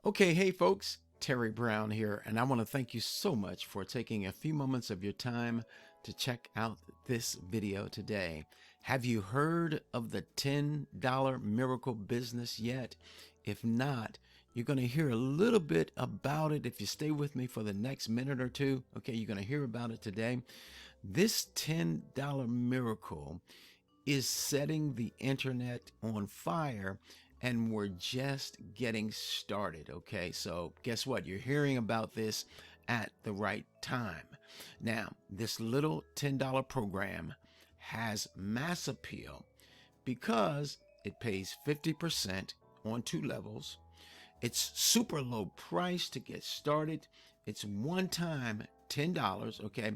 Okay, hey folks, Terry Brown here, and I want to thank you so much for taking a few moments of your time to check out this video today. Have you heard of the $10 miracle business yet? If not, you're going to hear a little bit about it if you stay with me for the next minute or two. Okay, you're going to hear about it today. This $10 miracle is setting the internet on fire, and we're just getting started. Okay, so guess what? You're hearing about this at the right time. Now, this little $10 program has mass appeal because it pays 50% on 2 levels. It's super low price to get started. It's one time $10, okay?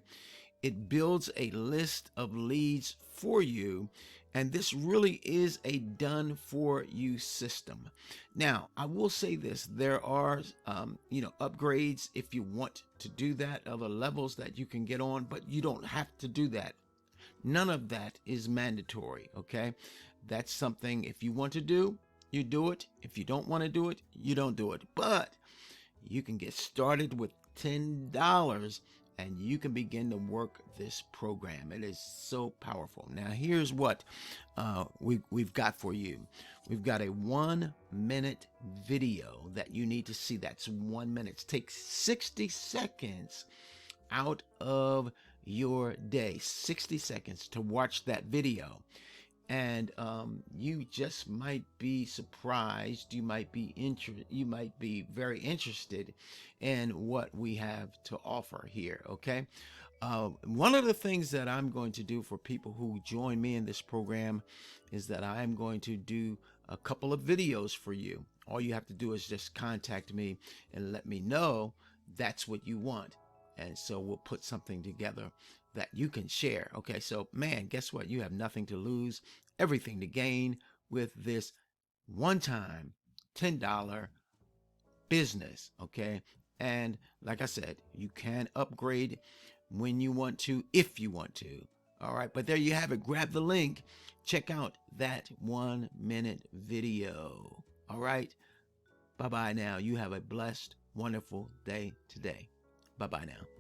It builds a list of leads for you, and this really is a done for you system. Now, I will say this: there are, upgrades if you want to do that, other levels that you can get on, but you don't have to do that. None of that is mandatory. Okay, that's something if you want to do, you do it. If you don't want to do it, you don't do it. But you can get started with $10 and you can begin to work this program. It is so powerful. Now, here's what we've got for you. We've got a 1-minute video that you need to see. That's 1 minute. Take 60 seconds out of your day, 60 seconds to watch that video. And you just might be surprised. You might be very interested in what we have to offer here. Okay. One of the things that I'm going to do for people who join me in this program is that I'm going to do a couple of videos for you. All you have to do is just contact me and let me know that's what you want. And so we'll put something together that you can share. Okay, so man, guess what? You have nothing to lose, everything to gain with this one-time $10 business. Okay, and like I said, you can upgrade when you want to, if you want to. All right, but there you have it. Grab the link, check out that 1-minute video. All right, bye bye now. You have a blessed, wonderful day today. Bye bye now.